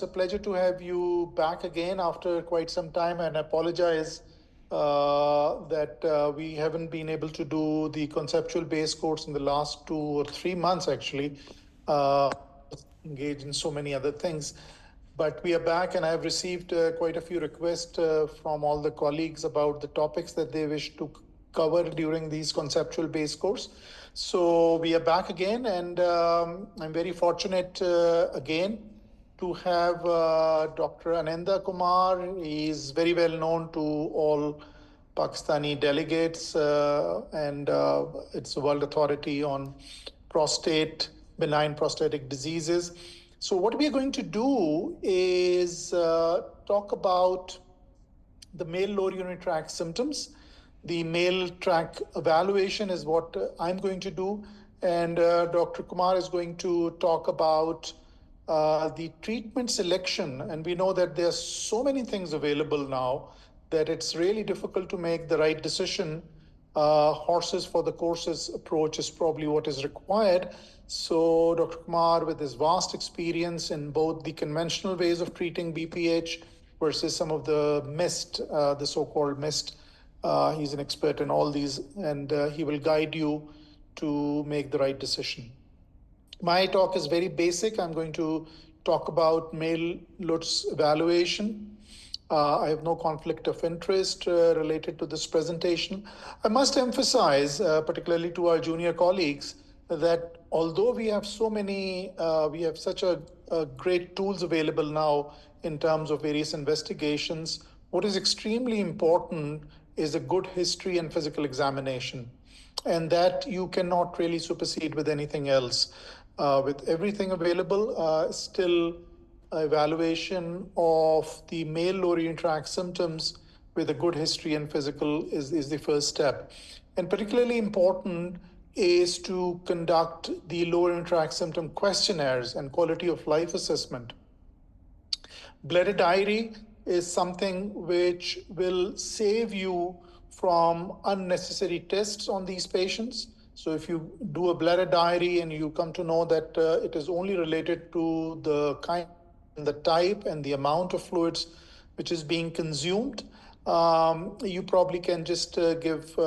It's a pleasure to have you back again after quite some time, and I apologize that we haven't been able to do the conceptual base course in the last 2 or 3 months, actually, engaged in so many other things. But we are back, and I've received quite a few requests from all the colleagues about the topics that they wish to cover during these conceptual base course. So we are back again, and I'm very fortunate again to have Dr. Ananda Kumar. He is very well known to all Pakistani delegates, and it's a world authority on benign prostatic diseases. So what we are going to do is talk about the male lower urinary tract symptoms. The male tract evaluation is what I'm going to do, and Dr. Kumar is going to talk about the treatment selection. And we know that there's so many things available now that it's really difficult to make the right decision. Horses for the courses approach is probably what is required. So Dr. Kumar, with his vast experience in both the conventional ways of treating BPH versus some of the the so-called mist, he's an expert in all these, and he will guide you to make the right decision. My talk is very basic. I'm going to talk about male LUTS evaluation. I have no conflict of interest related to this presentation. I must emphasize, particularly to our junior colleagues, that although we have we have such a great tools available now in terms of various investigations, what is extremely important is a good history and physical examination, and that you cannot really supersede with anything else. With everything available, still evaluation of the male lower urinary tract symptoms with a good history and physical is the first step. And particularly important is to conduct the lower urinary tract symptom questionnaires and quality of life assessment. Bladder diary is something which will save you from unnecessary tests on these patients. So if you do a bladder diary and you come to know that it is only related to the kind, the type, and the amount of fluids which is being consumed, you probably can just give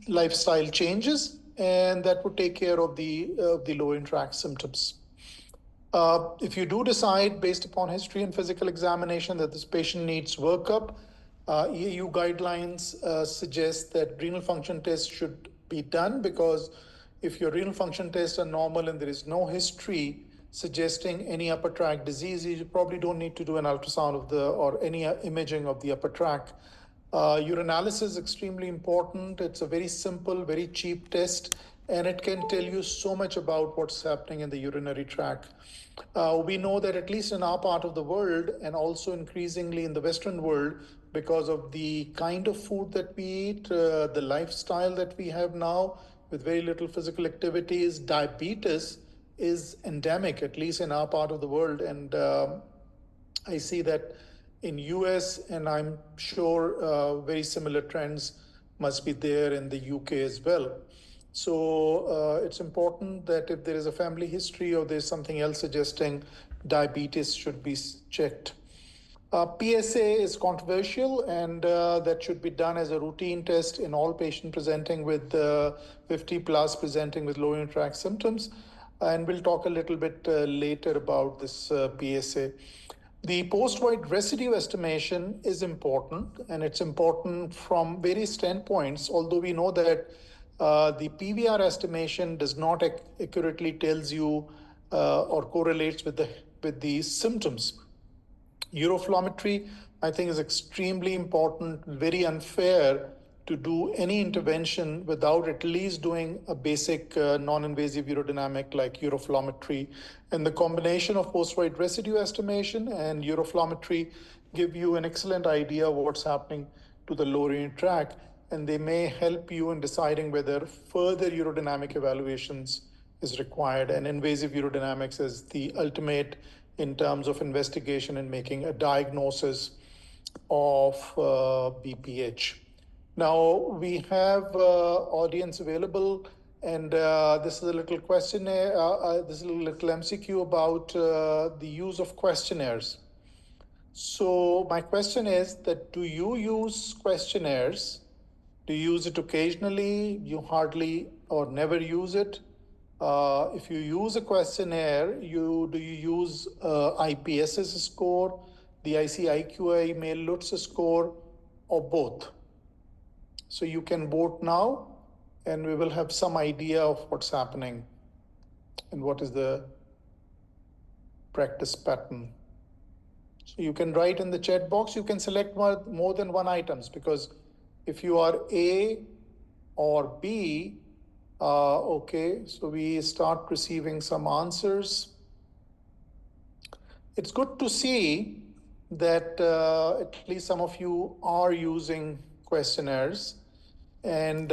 lifestyle changes, and that would take care of the lower urinary tract symptoms. If you do decide, based upon history and physical examination, that this patient needs workup, EU guidelines suggest that renal function tests should be done, because if your renal function tests are normal and there is no history suggesting any upper tract disease, you probably don't need to do an ultrasound or any imaging of the upper tract. Urinalysis is extremely important. It's a very simple, very cheap test, and it can tell you so much about what's happening in the urinary tract. We know that at least in our part of the world, and also increasingly in the Western world, because of the kind of food that we eat, the lifestyle that we have now with very little physical activities, diabetes is endemic, at least in our part of the world. And I see that in US, and I'm sure very similar trends must be there in the UK as well. So it's important that if there is a family history or there's something else suggesting diabetes should be checked. PSA is controversial, and that should be done as a routine test in all patients presenting with 50 plus presenting with lower urinary tract symptoms. And we'll talk a little bit later about this PSA. The post-void residue estimation is important, and it's important from various standpoints, although we know that the PVR estimation does not accurately tells you or correlates with the symptoms. Uroflowmetry, I think, is extremely important, very unfair to do any intervention without at least doing a basic non-invasive urodynamic like uroflowmetry. And the combination of post-void residue estimation and uroflowmetry give you an excellent idea of what's happening to the lower urinary tract, and they may help you in deciding whether further urodynamic evaluations is required. And invasive urodynamics is the ultimate in terms of investigation and making a diagnosis of BPH. Now, we have audience available, And this is a little questionnaire, this is a little MCQ about the use of questionnaires. So my question is that do you use questionnaires? Do you use it occasionally? You hardly or never use it? If you use a questionnaire, do you use IPSS score, the ICIQA male Lutz score, or both? So you can vote now, and we will have some idea of what's happening and what is the practice pattern. So you can write in the chat box, you can select more than one items, because if you are A or B, okay, so we start receiving some answers. It's good to see that at least some of you are using questionnaires, and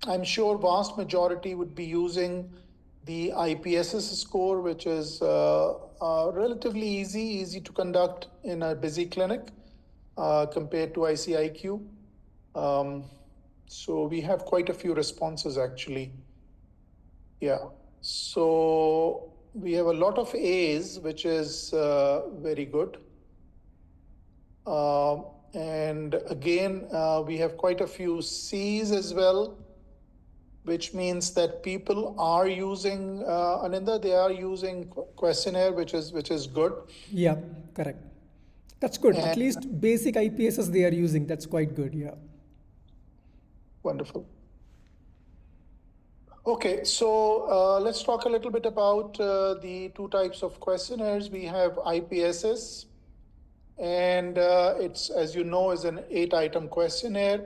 I'm sure vast majority would be using the IPSS score, which is relatively easy to conduct in a busy clinic compared to ICIQ. So we have quite a few responses actually. Yeah. So we have a lot of A's, which is very good. And again, we have quite a few C's as well, which means that people are using Ananda, they are using questionnaire, which is good. Yeah, correct. That's good. At And least basic IPSs they are using. That's quite good. Yeah. wonderful. Okay, so let's talk a little bit about the two types of questionnaires. We have IPSS, and it's, as you know, is an 8-item questionnaire,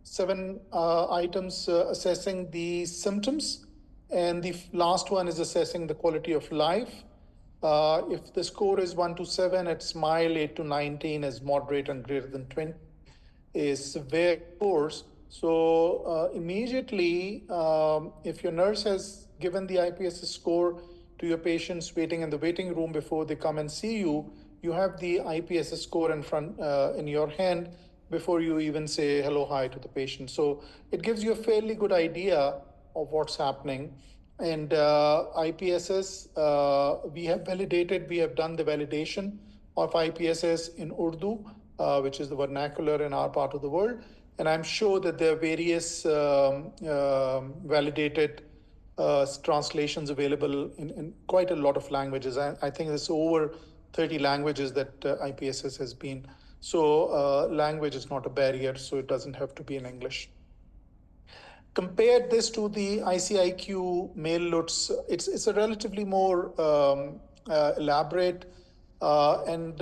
7 items assessing the symptoms, and the last one is assessing the quality of life. If the score is 1 to 7, it's mild; 8 to 19 is moderate; and greater than 20 is severe course. So immediately, if your nurse has given the IPSS score to your patients waiting in the waiting room before they come and see you, you have the IPSS score in your hand before you even say hello, hi to the patient. So it gives you a fairly good idea of what's happening. And IPSS, we have done the validation of IPSS in Urdu, which is the vernacular in our part of the world. And I'm sure that there are various validated translations available in quite a lot of languages. I think there's over 30 languages that IPSS has been. So language is not a barrier, so it doesn't have to be in English. Compare this to the ICIQ male Lutz. It's a relatively more elaborate and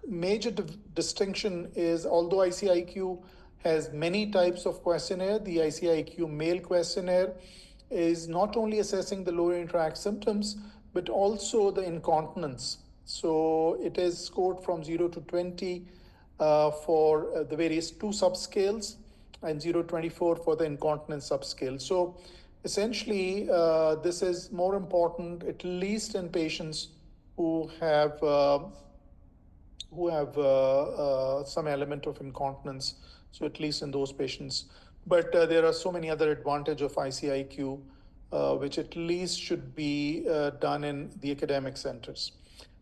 major distinction is, although ICIQ has many types of questionnaire, the ICIQ male questionnaire is not only assessing the lower tract symptoms, but also the incontinence. So it is scored from 0 to 20 for the various 2 subscales, and 0 to 24 for the incontinence subscale. So essentially, this is more important, at least in patients who have some element of incontinence. So at least in those patients. But there are so many other advantages of ICIQ, which at least should be done in the academic centers.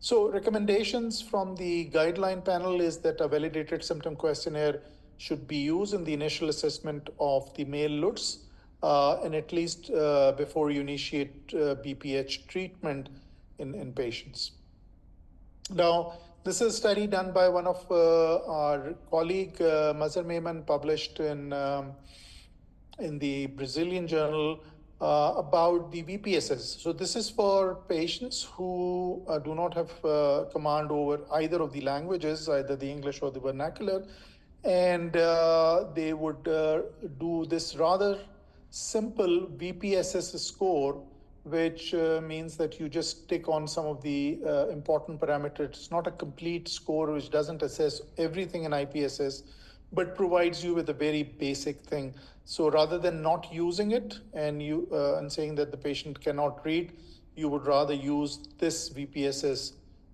So recommendations from the guideline panel is that a validated symptom questionnaire should be used in the initial assessment of the male Lutz, and at least before you initiate BPH treatment in patients. Now, this is a study done by one of our colleague, Mazhar Mehman, published in the Brazilian journal about the VPSS. So this is for patients who do not have command over either of the languages, either the English or the vernacular, and they would do this rather simple VPSS score, which means that you just tick on some of the important parameters. It's not a complete score, which doesn't assess everything in IPSS, but provides you with a very basic thing. So rather than not using it and saying that the patient cannot read, you would rather use this VPSS,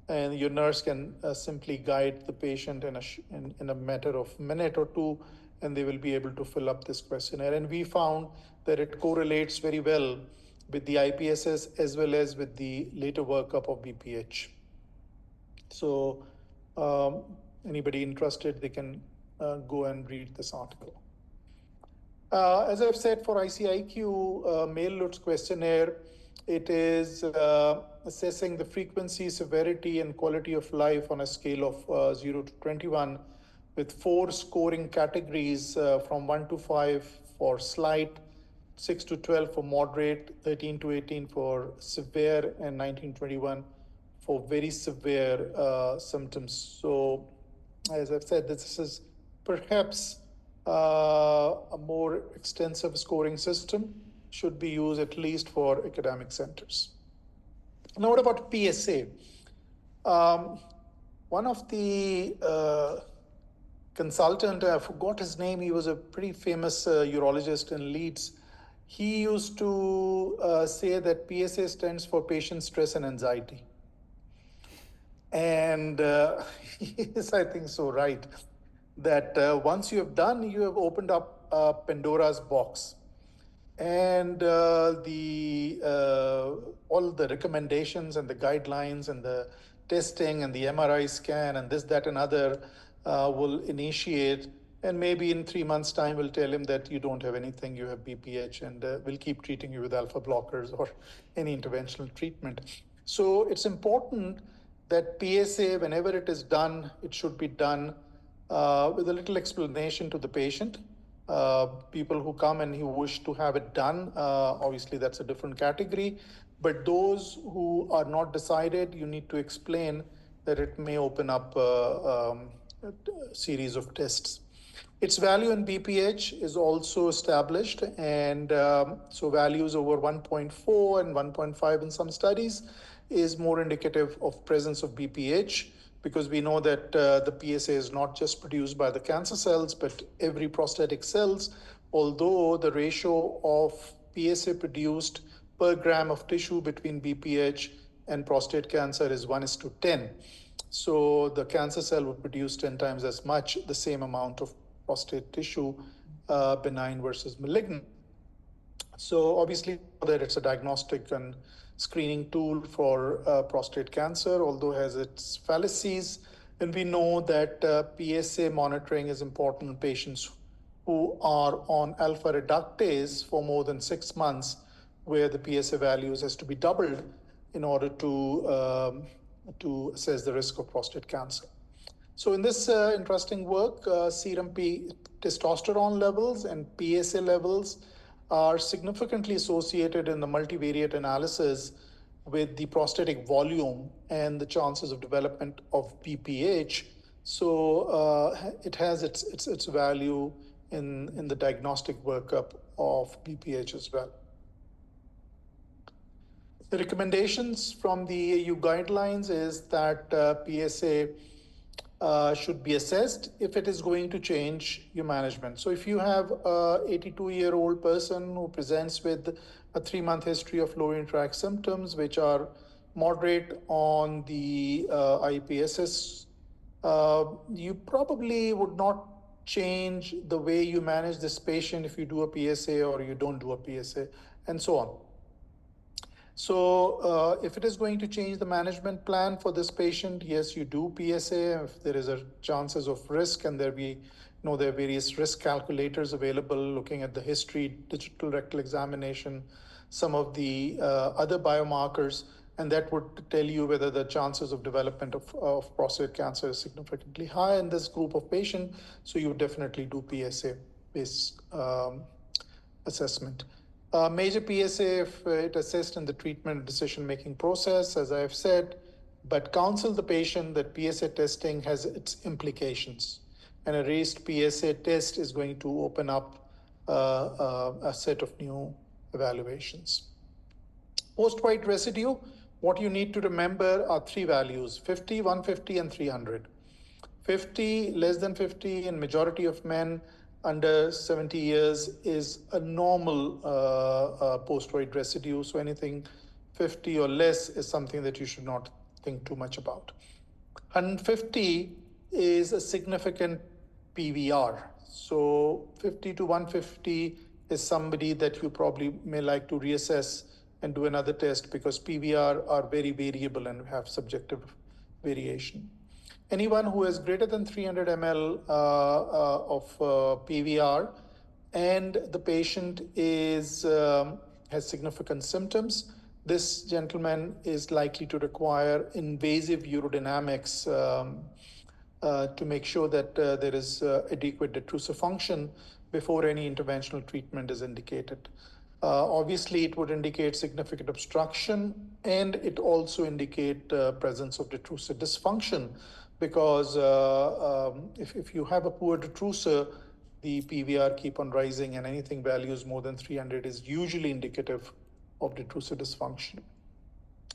and your nurse can simply guide the patient in a matter of minute or two, and they will be able to fill up this questionnaire. And we found that it correlates very well with the IPSS as well as with the later workup of BPH. So, anybody interested, they can go and read this article. As I've said, for ICIQ male Lutz questionnaire, it is assessing the frequency, severity, and quality of life on a scale of 0 to 21, with 4 scoring categories from 1 to 5 for slight, 6 to 12 for moderate, 13 to 18 for severe, and 19 to 21 for very severe symptoms. So, as I've said, this is perhaps a more extensive scoring system, should be used at least for academic centers. Now, what about PSA? One of the consultant, I forgot his name, he was a pretty famous urologist in Leeds. He used to say that PSA stands for patient stress and anxiety. And he is, I think, so right that once you have done, you have opened up Pandora's box. And the all the recommendations and the guidelines and the testing and the MRI scan and this, that, and other will initiate. And maybe in 3 months' time, we'll tell him that you don't have anything, you have BPH, and we'll keep treating you with alpha blockers or any interventional treatment. So it's important that PSA, whenever it is done, it should be done with a little explanation to the patient. People who come and who wish to have it done, obviously that's a different category. But those who are not decided, you need to explain that it may open up a series of tests. Its value in BPH is also established, and so values over 1.4 and 1.5 in some studies is more indicative of presence of BPH, because we know that the PSA is not just produced by the cancer cells, but every prostatic cells, although the ratio of PSA produced per gram of tissue between BPH and prostate cancer is 1:10. So the cancer cell would produce 10 times as much, the same amount of prostate tissue, benign versus malignant. So obviously that it's a diagnostic and screening tool for prostate cancer, although it has its fallacies. And we know that PSA monitoring is important in patients who are on alpha reductase for more than 6 months, where the PSA values has to be doubled in order to assess the risk of prostate cancer. So in this interesting work, serum testosterone levels and PSA levels are significantly associated in the multivariate analysis with the prostatic volume and the chances of development of BPH. So it has its value in the diagnostic workup of BPH as well. The recommendations from the EU guidelines is that PSA should be assessed if it is going to change your management. So if you have a 82-year-old person who presents with a 3-month history of low tract symptoms, which are moderate on the IPSS, you probably would not change the way you manage this patient if you do a PSA or you don't do a PSA, and so on. So if it is going to change the management plan for this patient, yes, you do PSA. If there is a chances of risk, and there are various risk calculators available, looking at the history, digital rectal examination, some of the other biomarkers, and that would tell you whether the chances of development of prostate cancer is significantly high in this group of patients. So you would definitely do PSA-based assessment. Major PSA, if it assists in the treatment decision-making process, as I have said, but counsel the patient that PSA testing has its implications. And a raised PSA test is going to open up a set of new evaluations. Post-white residue, what you need to remember are 3 values: 50, 150, and 300. 50, less than 50 in majority of men under 70 years is a normal post-white residue. So anything 50 or less is something that you should not think too much about. 150 is a significant PVR. So 50 to 150 is somebody that you probably may like to reassess and do another test, because PVR are very variable and have subjective variation. Anyone who has greater than 300 ml of PVR and the patient has significant symptoms, this gentleman is likely to require invasive urodynamics to make sure that there is adequate detrusor function before any interventional treatment is indicated. Obviously, it would indicate significant obstruction, and it also indicate presence of detrusor dysfunction, because if you have a poor detrusor, the PVR keep on rising, and anything values more than 300 is usually indicative of detrusor dysfunction.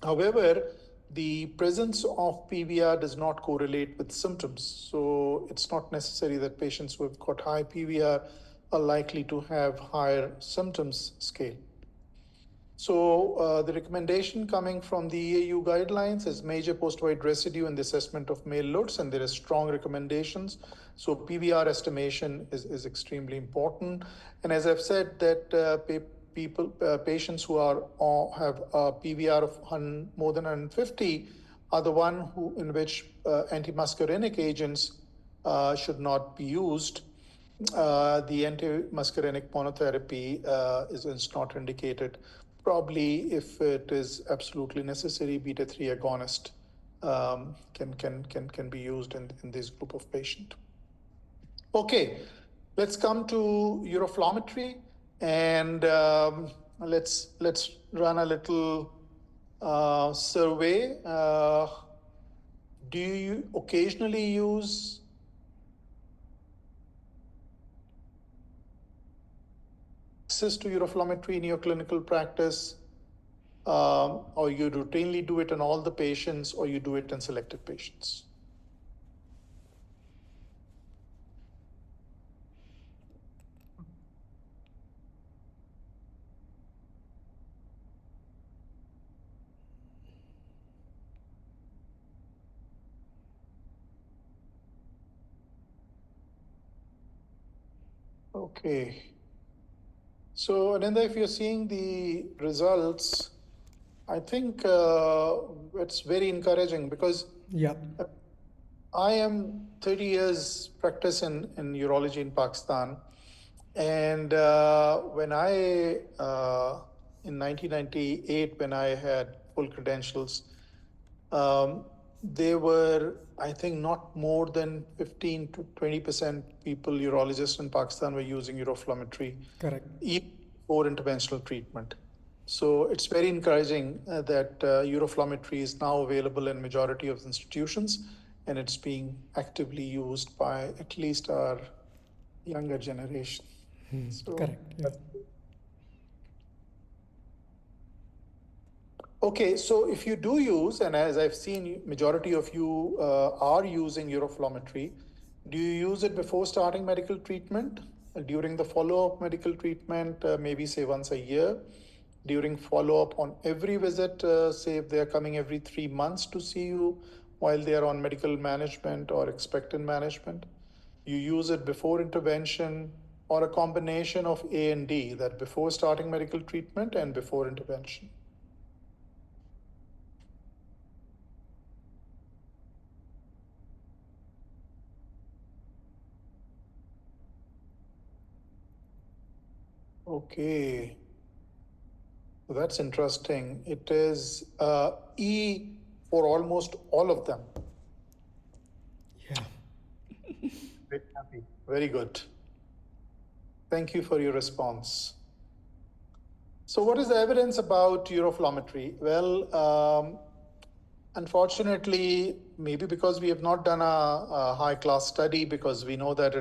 However, the presence of PVR does not correlate with symptoms. So it's not necessary that patients who have got high PVR are likely to have higher symptoms scale. So the recommendation coming from the EAU guidelines is major post-void residue in the assessment of male LUTs, and there are strong recommendations. So PVR estimation is extremely important. And as I've said, that patients who have a PVR of more than 150 are the one in which antimuscarinic agents should not be used. The antimuscarinic monotherapy is not indicated. Probably, if it is absolutely necessary, beta 3 agonist can be used in this group of patient. Okay, let's come to uroflowmetry, and let's run a little survey. Do you occasionally use access to uroflowmetry in your clinical practice, or you routinely do it in all the patients, or you do it in selected patients? Okay. So, Ananda, if you're seeing the results, I think it's very encouraging, because Yeah. I am 30 years practice in urology in Pakistan. And when in 1998, when I had full credentials, there were, I think, not more than 15 to 20% people, urologists in Pakistan, were using uroflowmetry, Correct. even for interventional treatment. So it's very encouraging that uroflowmetry is now available in majority of institutions, and it's being actively used by at least our younger generation. So Correct. Yeah. okay, so if you do use, and as I've seen, majority of you are using uroflowmetry, do you use it before starting medical treatment, during the follow-up medical treatment, maybe say once a year, during follow-up on every visit, say if they are coming every 3 months to see you while they are on medical management or expectant management? You use it before intervention, or a combination of A and D, that before starting medical treatment and before intervention? Okay, so that's interesting. It is E for almost all of them. Yeah. Very happy. Very good. Thank you for your response. So, what is the evidence about uroflowmetry? Well, unfortunately, maybe because we have not done a high class study, because we know that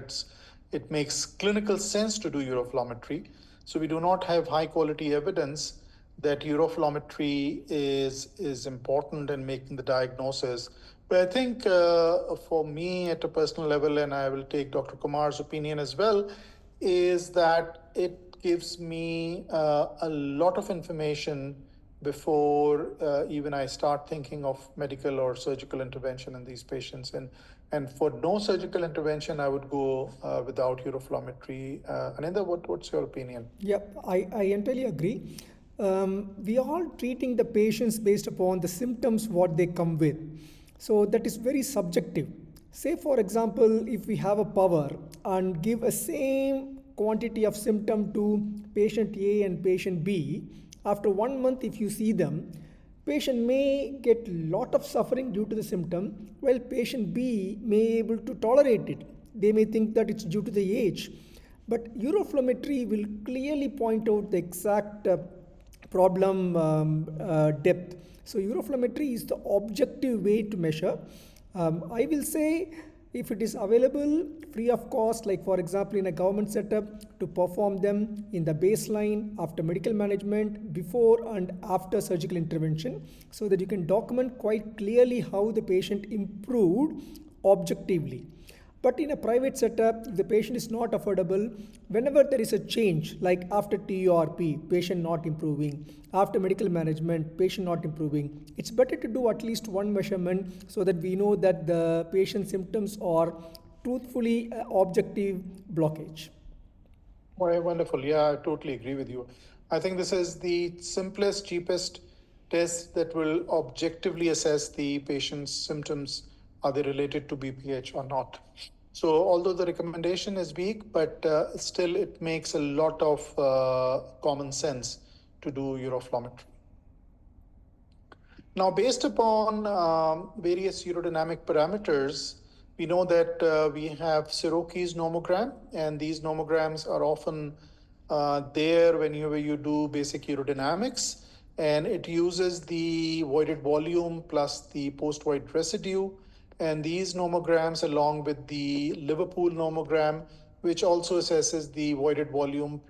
it makes clinical sense to do uroflowmetry. So we do not have high quality evidence that uroflowmetry is important in making the diagnosis. But I think for me at a personal level, and I will take Dr. Kumar's opinion as well, is that it gives me a lot of information before even I start thinking of medical or surgical intervention in these patients. And for no surgical intervention, I would go without uroflowmetry. Anindya, what's your opinion? Yep, I entirely agree. We are treating the patients based upon the symptoms what they come with. So that is very subjective. Say for example, if we have a power and give a same quantity of symptom to patient A and patient B, after 1 month if you see them, patient may get lot of suffering due to the symptom, while patient B may able to tolerate it. They may think that it's due to the age. But Euroflowmetry will clearly point out the exact problem depth. So Euroflowmetry is the objective way to measure. I will say if it is available free of cost, like for example in a government setup, to perform them in the baseline after medical management, before and after surgical intervention, so that you can document quite clearly how the patient improved objectively. But in a private setup, if the patient is not affordable, whenever there is a change, like after TURP, patient not improving, after medical management, patient not improving, it's better to do at least one measurement so that we know that the patient symptoms are truthfully objective blockage. Wonderful. Yeah, I totally agree with you. I think this is the simplest, cheapest test that will objectively assess the patient's symptoms. Are they related to BPH or not? So, although the recommendation is weak, but still it makes a lot of common sense to do uroflowmetry. Now, based upon various urodynamic parameters, we know that we have Siroki's nomogram, and these nomograms are often there whenever you do basic urodynamics, and it uses the voided volume plus the post-void residue. And these nomograms, along with the Liverpool nomogram, which also assesses the voided volume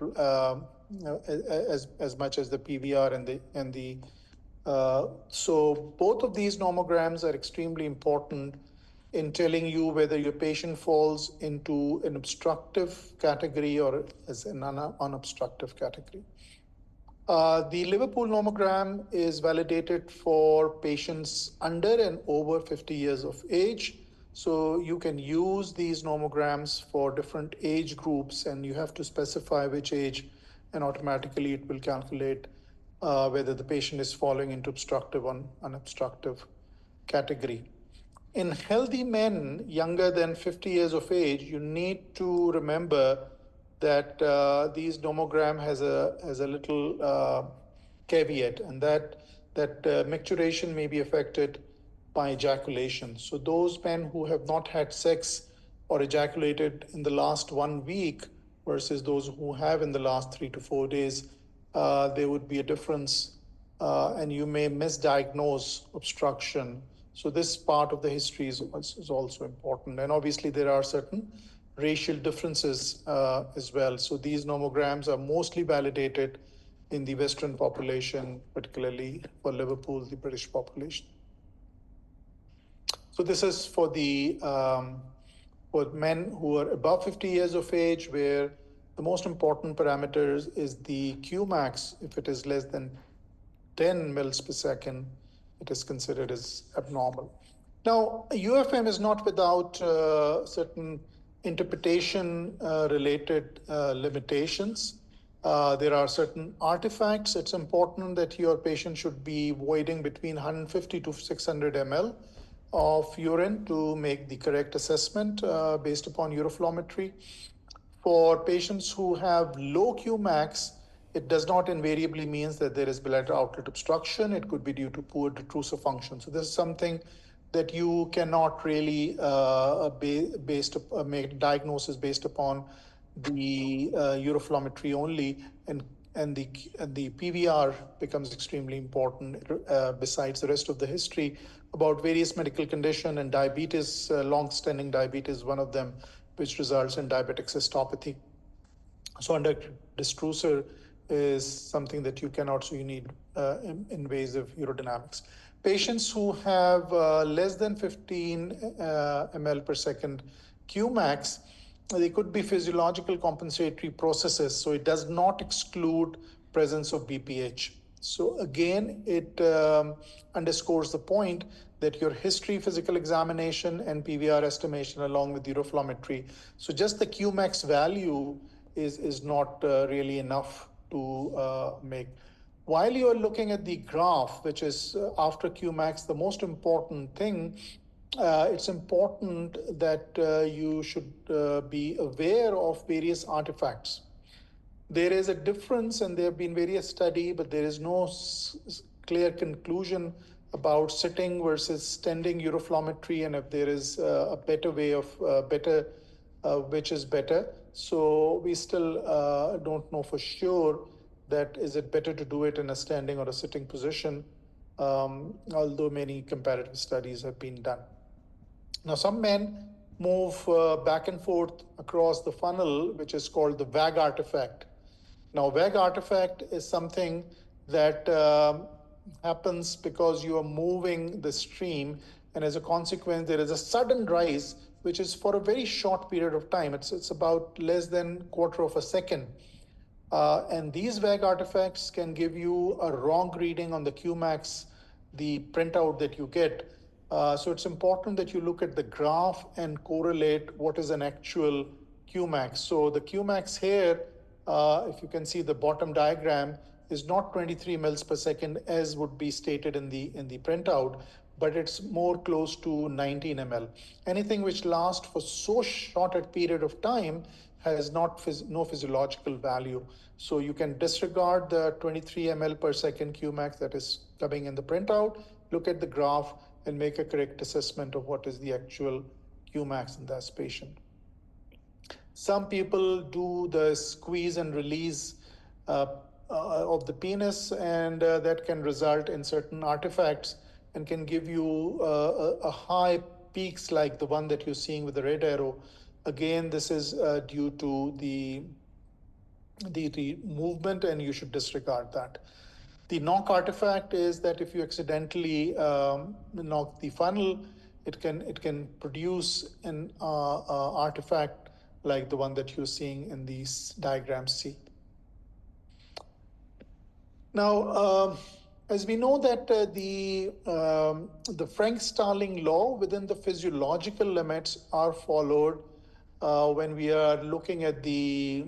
as much as the PVR and the so both of these nomograms are extremely important in telling you whether your patient falls into an obstructive category or as an unobstructive category. The Liverpool nomogram is validated for patients under and over 50 years of age. So you can use these nomograms for different age groups, and you have to specify which age, and automatically it will calculate whether the patient is falling into obstructive or unobstructive category. In healthy men younger than 50 years of age, you need to remember that these nomogram has a little caveat, and that micturition may be affected by ejaculation. So those men who have not had sex or ejaculated in the last 1 week versus those who have in the last 3 to 4 days, there would be a difference, and you may misdiagnose obstruction. So this part of the history is also important. And obviously there are certain racial differences as well. So these nomograms are mostly validated in the Western population, particularly for Liverpool, the British population. So this is for men who are above 50 years of age, where the most important parameters is the Qmax. If it is less than 10 mils per second, it is considered as abnormal. Now, UFM is not without certain interpretation related limitations. There are certain artifacts. It's important that your patient should be voiding between 150 to 600 ml of urine to make the correct assessment based upon uroflowmetry. For patients who have low Qmax, it does not invariably means that there is bladder outlet obstruction. It could be due to poor detrusor function. So this is something that you cannot really make diagnosis based upon the uroflowmetry only, and the PVR becomes extremely important besides the rest of the history about various medical condition, and diabetes, long-standing diabetes, one of them, which results in diabetic cystopathy. So under destrucer is something that you cannot, so you need invasive urodynamics. Patients who have less than 15 ml per second Qmax, they could be physiological compensatory processes, so it does not exclude presence of BPH. So again, it underscores the point that your history physical examination and PVR estimation along with uroflowmetry. So just the Qmax value is not really enough to make. While you are looking at the graph, which is after Qmax, the most important thing, it's important that you should be aware of various artifacts. There is a difference, and there have been various studies, but there is no clear conclusion about sitting versus standing uroflowmetry, and if there is a better way of better, which is better. So we still don't know for sure that is it better to do it in a standing or a sitting position, although many comparative studies have been done. Now, some men move back and forth across the funnel, which is called the WAG artifact. Now, WAG artifact is something that happens because you are moving the stream, and as a consequence, there is a sudden rise, which is for a very short period of time. It's about less than quarter of a second. And these WAG artifacts can give you a wrong reading on the Qmax, the printout that you get. So it's important that you look at the graph and correlate what is an actual Qmax. So the Qmax here, if you can see the bottom diagram, is not 23 mils per second as would be stated in the printout, but it's more close to 19 ml. Anything which lasts for so short a period of time has no physiological value. So you can disregard the 23 ml per second Qmax that is coming in the printout, look at the graph, and make a correct assessment of what is the actual Qmax in this patient. Some people do the squeeze and release uh, of the penis, and that can result in certain artifacts and can give you a high peaks like the one that you're seeing with the red arrow. Again, this is due to the movement, and you should disregard that. The knock artifact is that if you accidentally knock the funnel, it can produce an artifact like the one that you're seeing in these diagrams C. Now, as we know that the Frank-Starling law within the physiological limits are followed when we are looking at the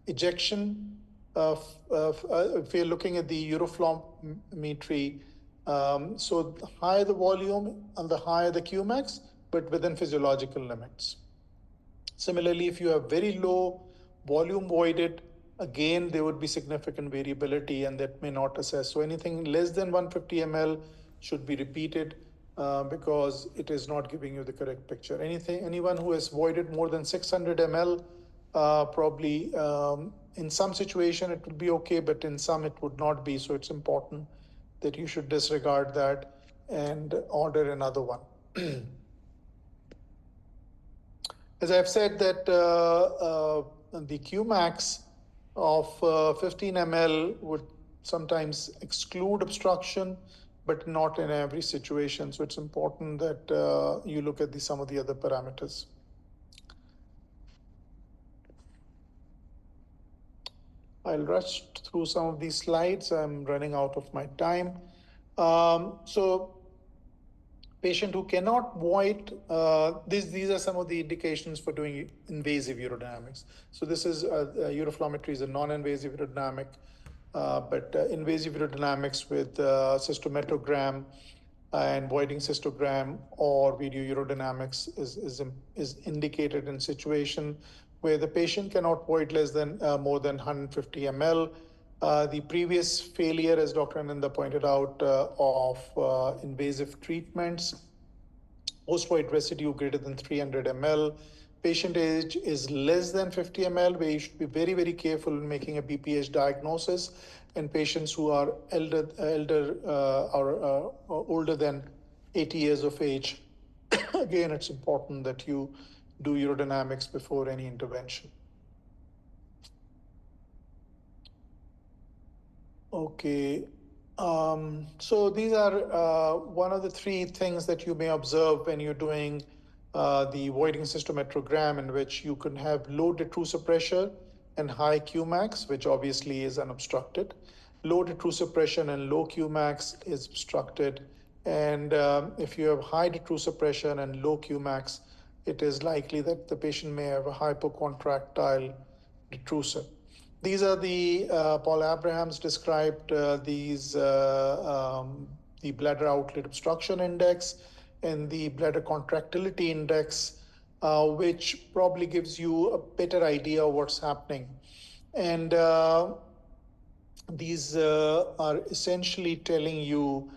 ejection if we're looking at the uroflowmetry. So the higher the volume and the higher the Qmax, but within physiological limits. Similarly, if you have very low volume voided, again, there would be significant variability and that may not assess. So anything less than 150 ml should be repeated because it is not giving you the correct picture. Anyone who has voided more than 600 ml, probably in some situation it would be okay, but in some it would not be. So it's important that you should disregard that and order another one. As I've said that the Qmax of 15 ml would sometimes exclude obstruction, but not in every situation. So it's important that you look at some of the other parameters. I'll rush through some of these slides. I'm running out of my time. So patient who cannot void, these are some of the indications for doing invasive urodynamics. So this is uroflowmetry is a non-invasive urodynamic, but invasive urodynamics with cystometrogram and voiding cystogram or video urodynamics is indicated in situation where the patient cannot void less than more than 150 ml. The previous failure, as Dr. Ananda pointed out, of invasive treatments, post-void residue greater than 300 ml, patient age is less than 50 ml, where you should be very, very careful in making a BPH diagnosis, and patients who are or older than 80 years of age. Again, it's important that you do urodynamics before any intervention. Okay. So these are one of the three things that you may observe when you're doing the voiding cystometrogram, in which you can have low detrusor pressure and high Qmax, which obviously is unobstructed. low detrusor pressure and low Qmax is obstructed. And if you have high detrusor pressure and low Qmax, it is likely that the patient may have a hypocontractile detrusor. These are the Paul Abrahams described the bladder outlet obstruction index and the bladder contractility index, which probably gives you a better idea of what's happening. And these are essentially telling you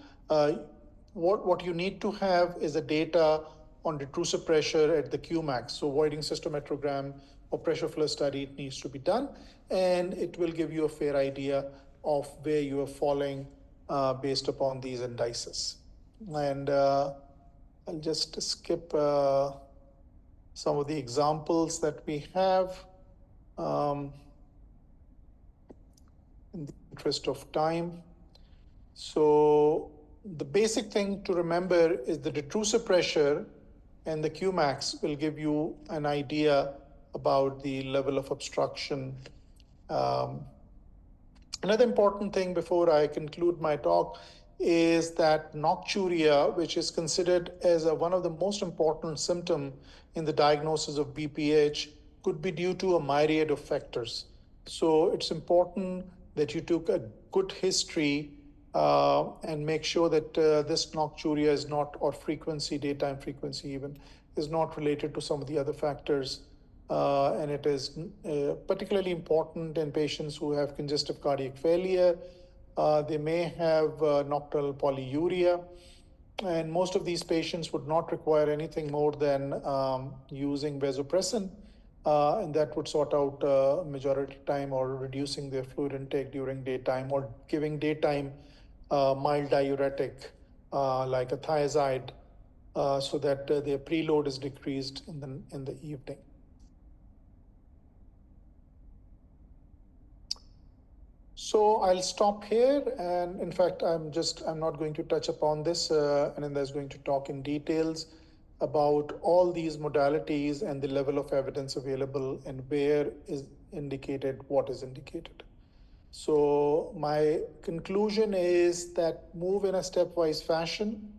what you need to have is the data on detrusor pressure at the Qmax. So voiding cystometrogram or pressure flow study needs to be done, and it will give you a fair idea of where you are falling based upon these indices. And I'll just skip some of the examples that we have. In the interest of time. So the basic thing to remember is the detrusor pressure and the Qmax will give you an idea about the level of obstruction. Another important thing before I conclude my talk is that nocturia, which is considered as one of the most important symptoms in the diagnosis of BPH, could be due to a myriad of factors. So it's important that you took a good history and make sure that this nocturia is not, or frequency, daytime frequency even, is not related to some of the other factors. And it is particularly important in patients who have congestive cardiac failure. They may have nocturnal polyuria, and most of these patients would not require anything more than using vasopressin, and that would sort out majority of time, or reducing their fluid intake during daytime, or giving daytime mild diuretic like a thiazide, so that their preload is decreased in the evening. So I'll stop here, and in fact, I'm not going to touch upon this, and then there's going to talk in details about all these modalities and the level of evidence available and where is indicated, what is indicated. So my conclusion is that move in a stepwise fashion.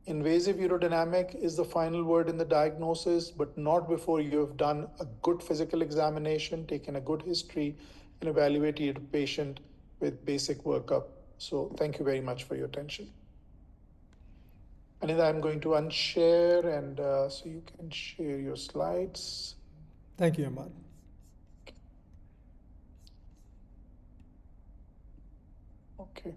Invasive urodynamic is the final word in the diagnosis, but not before you have done a good physical examination, taken a good history, and evaluated your patient with basic workup. So thank you very much for your attention. And then I'm going to unshare, and so you can share your slides. Thank you, Ahmad. Okay.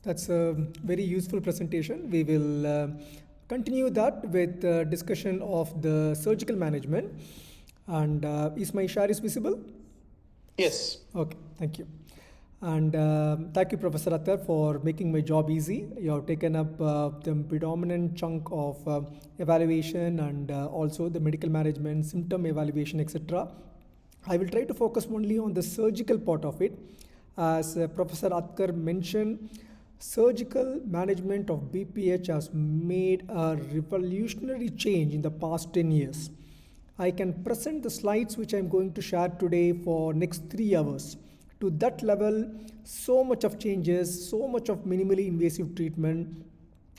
That's a very useful presentation. We will continue that with discussion of the surgical management. And is my share is visible? Yes. Okay, thank you. And thank you, Professor Attar, for making my job easy. You have taken up the predominant chunk of evaluation and also the medical management, symptom evaluation, etc. I will try to focus only on the surgical part of it. As Professor Atkar mentioned, surgical management of BPH has made a revolutionary change in the past 10 years. I can present the slides which I am going to share today for next 3 hours. To that level, so much of changes, so much of minimally invasive treatment,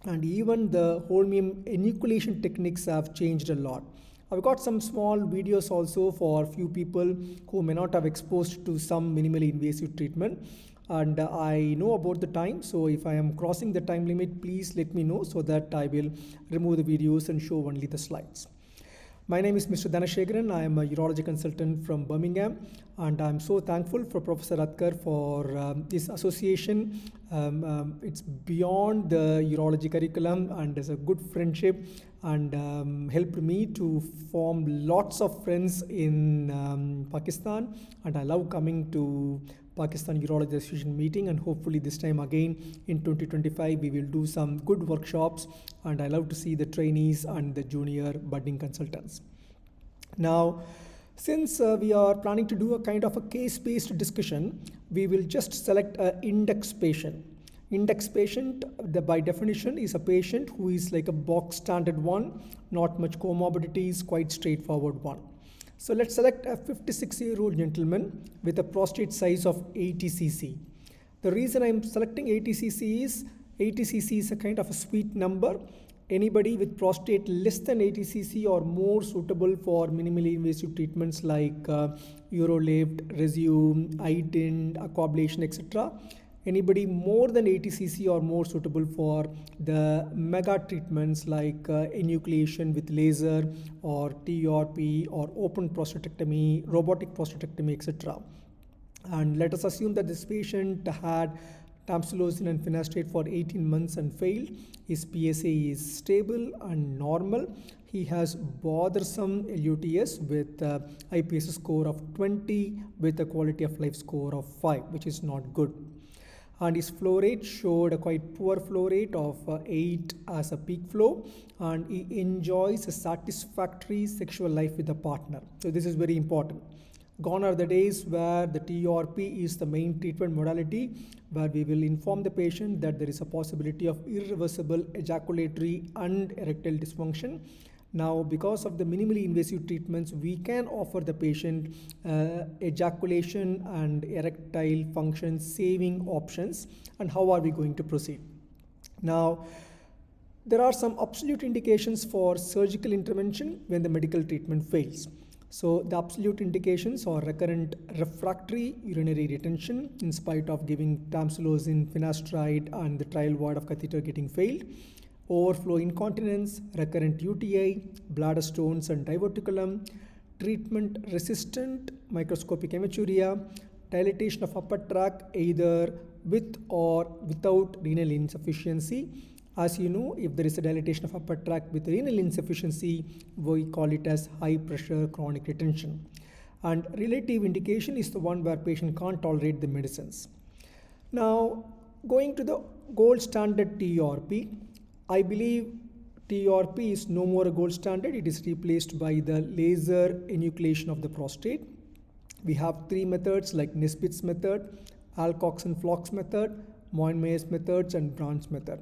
and even the holmium enucleation techniques have changed a lot. I've got some small videos also for few people who may not have exposed to some minimally invasive treatment. And I know about the time, so if I am crossing the time limit, please let me know so that I will remove the videos and show only the slides. My name is Mr. Dhanashegaran. I am a urology consultant from Birmingham, and I'm so thankful for Professor Atkar for this association. It's beyond the urology curriculum, and there's a good friendship, and helped me to form lots of friends in Pakistan, and I love coming to Pakistan Urology Association meeting, and hopefully this time again in 2025 we will do some good workshops, and I love to see the trainees and the junior budding consultants. Now, since we are planning to do a kind of a case-based discussion, we will just select an index patient. Index patient, by definition, is a patient who is like a box standard one, not much comorbidities, quite straightforward one. So let's select a 56-year-old gentleman with a prostate size of 80 cc. The reason I'm selecting 80 cc is 80 cc is a kind of a sweet number. Anybody with prostate less than 80 cc or more suitable for minimally invasive treatments like urolift, resume, iTind, aquablation, etc. Anybody more than 80 cc or more suitable for the mega treatments like enucleation with laser or TURP or open prostatectomy, robotic prostatectomy, etc. And let us assume that this patient had tamsulosin and finasteride for 18 months and failed. His PSA is stable and normal. He has bothersome LUTS with IPS score of 20 with a quality of life score of 5, which is not good. And his flow rate showed a quite poor flow rate of 8 as a peak flow, and he enjoys a satisfactory sexual life with a partner. So this is very important. Gone are the days where the TURP is the main treatment modality, where we will inform the patient that there is a possibility of irreversible ejaculatory and erectile dysfunction. Now, because of the minimally invasive treatments, we can offer the patient ejaculation and erectile function saving options. And how are we going to proceed? Now, there are some absolute indications for surgical intervention when the medical treatment fails. So the absolute indications are recurrent refractory urinary retention in spite of giving tamsulosin, finasteride and the trial ward of catheter getting failed, overflow incontinence, recurrent UTI, bladder stones and diverticulum, treatment resistant microscopic hematuria, dilatation of upper tract either with or without renal insufficiency. As you know, if there is a dilatation of upper tract with renal insufficiency, we call it as high pressure chronic retention. And relative indication is the one where patient can't tolerate the medicines. Now, going to the gold standard TURP, I believe TURP is no more a gold standard. It is replaced by the laser enucleation of the prostate. We have three methods like Nesbitt's method, Alcox and Flock's method, Moyen-Meyer's methods, and Brand's method.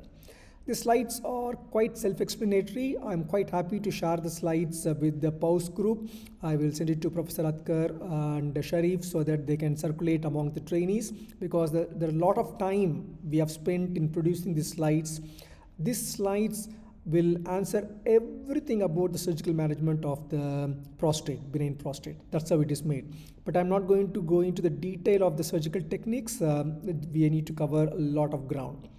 The slides are quite self-explanatory. I'm quite happy to share the slides with the PAUS group. I will send it to Professor Atkar and Sharif so that they can circulate among the trainees, because there are a lot of time we have spent in producing these slides. These slides will answer everything about the surgical management of the prostate, benign prostate. That's how it is made. But I'm not going to go into the detail of the surgical techniques. We need to cover a lot of ground.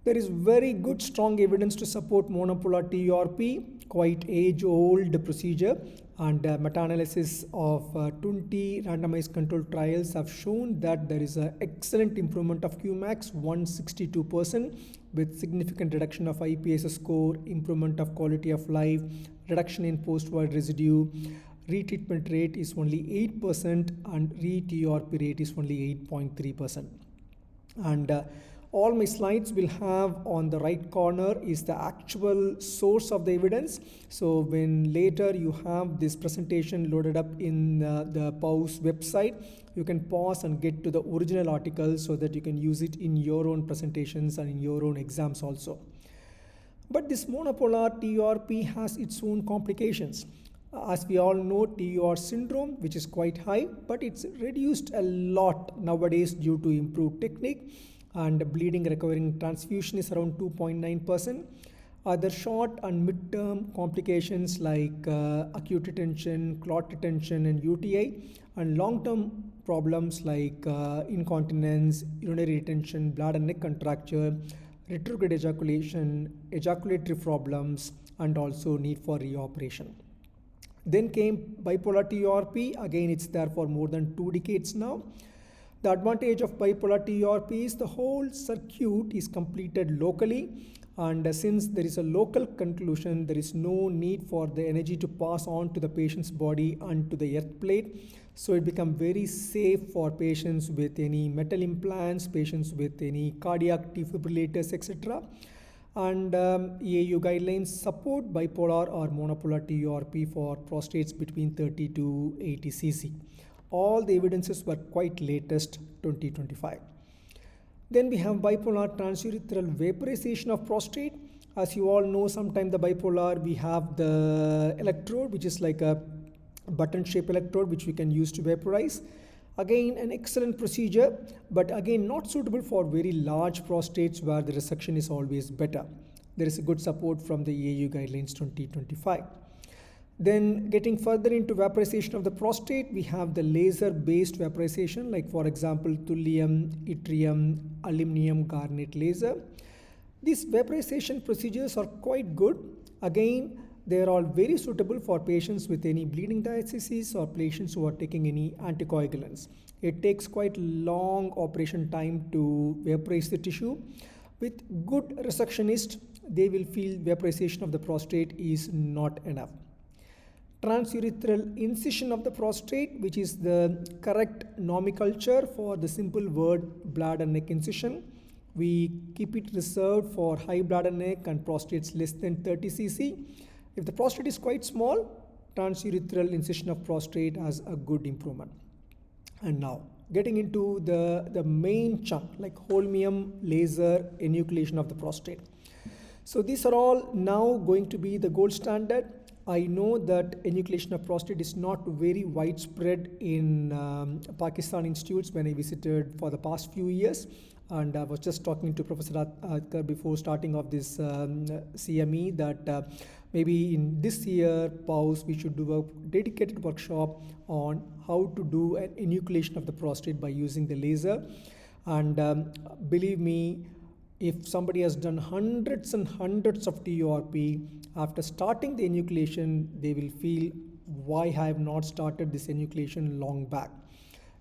There is very good strong evidence to support monopolar TURP, quite age-old procedure, and meta-analysis of 20 randomized controlled trials have shown that there is an excellent improvement of Qmax, 162%, with significant reduction of IPS score, improvement of quality of life, reduction in post-void residue. Retreatment rate is only 8% and re-TURP rate is only 8.3%. And all my slides will have on the right corner is the actual source of the evidence. So when later you have this presentation loaded up in the PAUS website, you can pause and get to the original article so that you can use it in your own presentations and in your own exams also. But this monopolar TURP has its own complications. As we all know, TUR syndrome, which is quite high, but it's reduced a lot nowadays due to improved technique, and bleeding recovering transfusion is around 2.9%. Other short and mid-term complications like acute retention, clot retention and UTI, and long-term problems like incontinence, urinary retention, bladder neck contracture, retrograde ejaculation, ejaculatory problems, and also need for reoperation. Then came bipolar TURP. Again, it's there for more than 2 decades now. The advantage of bipolar TURP is the whole circuit is completed locally, and since there is a local conclusion, there is no need for the energy to pass on to the patient's body and to the earth plate. So it becomes very safe for patients with any metal implants, patients with any cardiac defibrillators, etc. And EAU guidelines support bipolar or monopolar TURP for prostates between 30 to 80 cc. All the evidences were quite latest 2025. Then we have bipolar transurethral vaporization of prostate. As you all know, sometimes the bipolar, we have the electrode, which is like a button shaped electrode, which we can use to vaporize. Again, an excellent procedure, but again, not suitable for very large prostates where the resection is always better. There is a good support from the EAU guidelines 2025. Then getting further into vaporization of the prostate, we have the laser-based vaporization, like for example, thulium, yttrium, aluminum garnet laser. These vaporization procedures are quite good. Again, they are all very suitable for patients with any bleeding diastasis or patients who are taking any anticoagulants. It takes quite long operation time to vaporize the tissue. With good resectionists, they will feel vaporization of the prostate is not enough. Transurethral incision of the prostate, which is the correct nomenclature for the simple word bladder neck incision. We keep it reserved for high bladder neck and prostates less than 30 cc. If the prostate is quite small, transurethral incision of prostate has a good improvement. And now, getting into the main chunk, like holmium laser enucleation of the prostate. So these are all now going to be the gold standard. I know that enucleation of prostate is not very widespread in Pakistan institutes when I visited for the past few years. And I was just talking to Professor Adkar before starting of this CME that maybe in this year, PAUS, we should do a dedicated workshop on how to do an enucleation of the prostate by using the laser. And believe me, if somebody has done hundreds and hundreds of TURP, after starting the enucleation, they will feel, why I have not started this enucleation long back.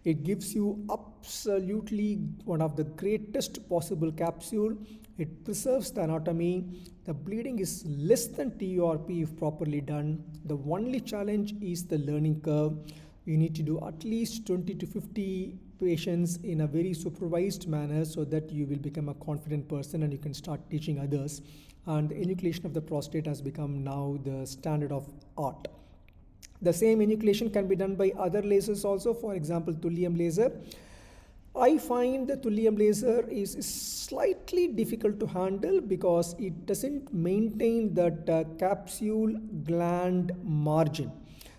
It gives you absolutely one of the greatest possible capsule. It preserves the anatomy. The bleeding is less than TURP if properly done. The only challenge is the learning curve. You need to do at least 20 to 50 patients in a very supervised manner so that you will become a confident person and you can start teaching others. And the enucleation of the prostate has become now the standard of art. The same enucleation can be done by other lasers also, for example, thulium laser. I find the thulium laser is slightly difficult to handle because it doesn't maintain that capsule gland margin.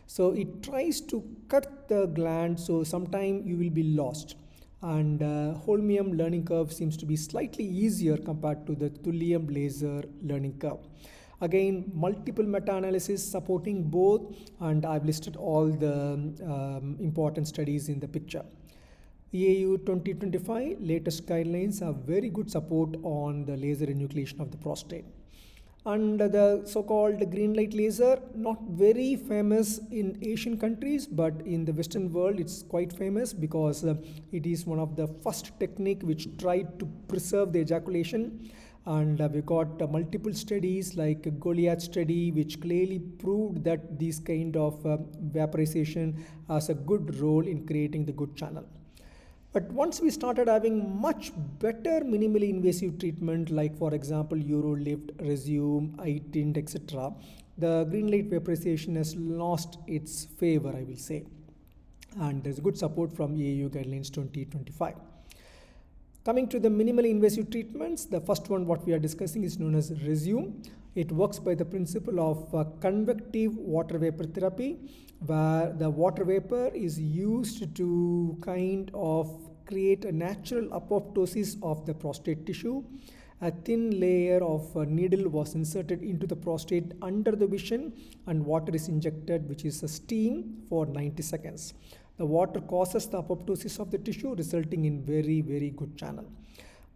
So it tries to cut the gland, so sometime you will be lost. And holmium learning curve seems to be slightly easier compared to the thulium laser learning curve. Again, multiple meta-analysis supporting both, and I've listed all the important studies in the picture. EAU 2025 latest guidelines have very good support on the laser enucleation of the prostate. And the so-called green light laser, not very famous in Asian countries, but in the Western world it's quite famous because it is one of the first technique which tried to preserve the ejaculation. And we got multiple studies like Goliath study which clearly proved that this kind of vaporization has a good role in creating the good channel. But once we started having much better minimally invasive treatment, like for example Urolift, Resume, iTint, etc., the green light vaporization has lost its favor, I will say. And there's good support from EAU guidelines 2025. Coming to the minimally invasive treatments, the first one what we are discussing is known as Resume. It works by the principle of convective water vapor therapy, where the water vapor is used to kind of create a natural apoptosis of the prostate tissue. A thin layer of needle was inserted into the prostate under the vision and water is injected, which is a steam, for 90 seconds. The water causes the apoptosis of the tissue, resulting in very, very good channel.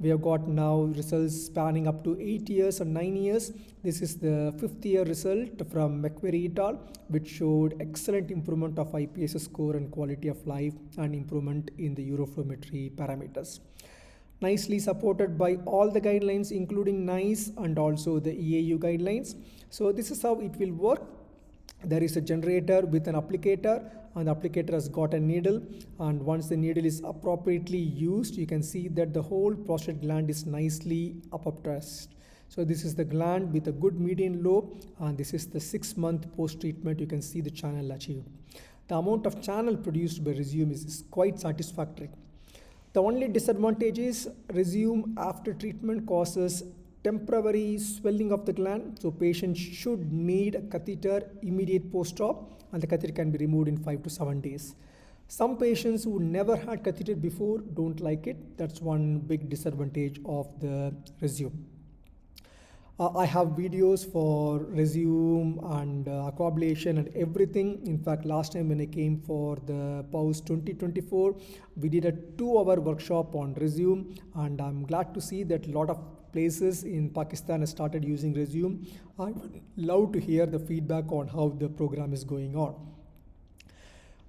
We have got now results spanning up to 8 years and 9 years. This is the 5th year result from McQuarrie et al., which showed excellent improvement of IPS score and quality of life and improvement in the uroflowmetry parameters. Nicely supported by all the guidelines, including NICE and also the EAU guidelines. So this is how it will work. There is a generator with an applicator, and the applicator has got a needle, and once the needle is appropriately used, you can see that the whole prostate gland is nicely apoptosed. So this is the gland with a good median lobe, and this is the 6-month post-treatment. You can see the channel achieved. The amount of channel produced by Resume is quite satisfactory. The only disadvantage is resume after treatment causes temporary swelling of the gland. So patient should need a catheter immediate post-op, and the catheter can be removed in 5 to 7 days. Some patients who never had catheter before don't like it. That's one big disadvantage of the resume. I have videos for resume and aquablation and everything. In fact, last time when I came for the PAUS 2024, we did a 2-hour workshop on resume, and I'm glad to see that a lot of places in Pakistan have started using resume. I would love to hear the feedback on how the program is going on.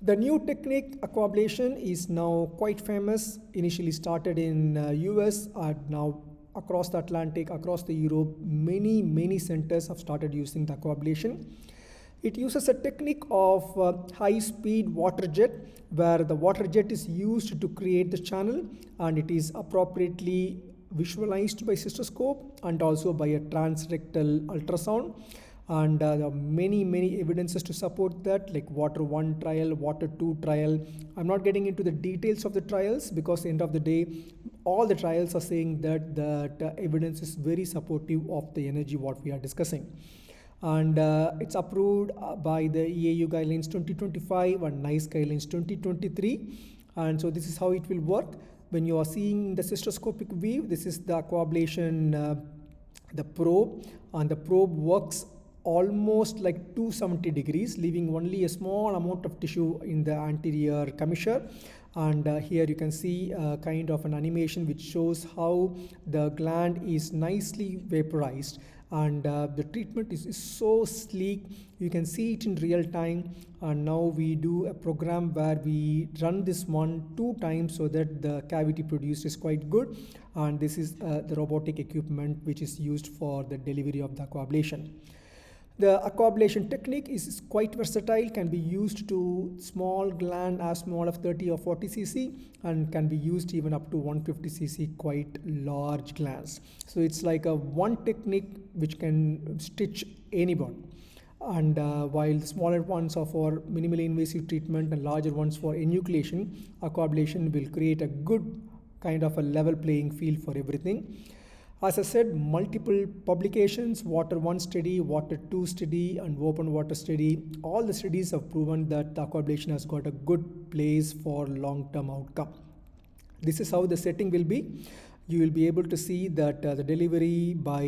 The new technique, aquablation, is now quite famous. Initially started in US, and now across the Atlantic, across the Europe, many centers have started using the aquablation. It uses a technique of high-speed water jet, where the water jet is used to create the channel, and it is appropriately visualized by cystoscope and also by a transrectal ultrasound. And there are many evidences to support that, like water 1 trial, water 2 trial. I'm not getting into the details of the trials, because at the end of the day, all the trials are saying that the evidence is very supportive of the energy what we are discussing. And it's approved by the EAU guidelines 2025 and NICE guidelines 2023. And so this is how it will work. When you are seeing the cystoscopic view, this is the aquablation, the probe, and the probe works almost like 270 degrees, leaving only a small amount of tissue in the anterior commissure. And here you can see kind of an animation which shows how the gland is nicely vaporized, and the treatment is so sleek. You can see it in real time. And now we do a program where we run this 2 times so that the cavity produced is quite good. And this is the robotic equipment which is used for the delivery of the aquablation. The aquablation technique is quite versatile, can be used to small gland as small as 30 or 40 cc, and can be used even up to 150 cc, quite large glands. So it's like a one technique which can stitch anyone. And while the smaller ones are for minimally invasive treatment and larger ones for enucleation, aquablation will create a good kind of a level playing field for everything. As I said, multiple publications, water 1 study, water 2 study, and open water study. All the studies have proven that the aquablation has got a good place for long-term outcome. This is how the setting will be. You will be able to see that the delivery by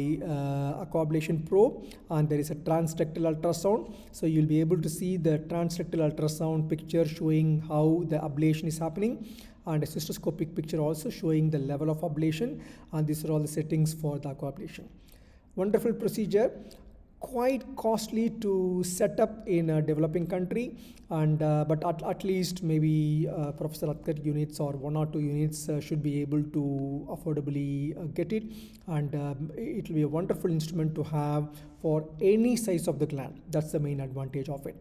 aquablation probe, and there is a transrectal ultrasound. So you'll be able to see the transrectal ultrasound picture showing how the ablation is happening, and a cystoscopic picture also showing the level of ablation. And these are all the settings for the aquablation. Wonderful procedure, quite costly to set up in a developing country, and but at least maybe Professor Atkar units or 1 or 2 units should be able to affordably get it. And it will be a wonderful instrument to have for any size of the gland. That's the main advantage of it.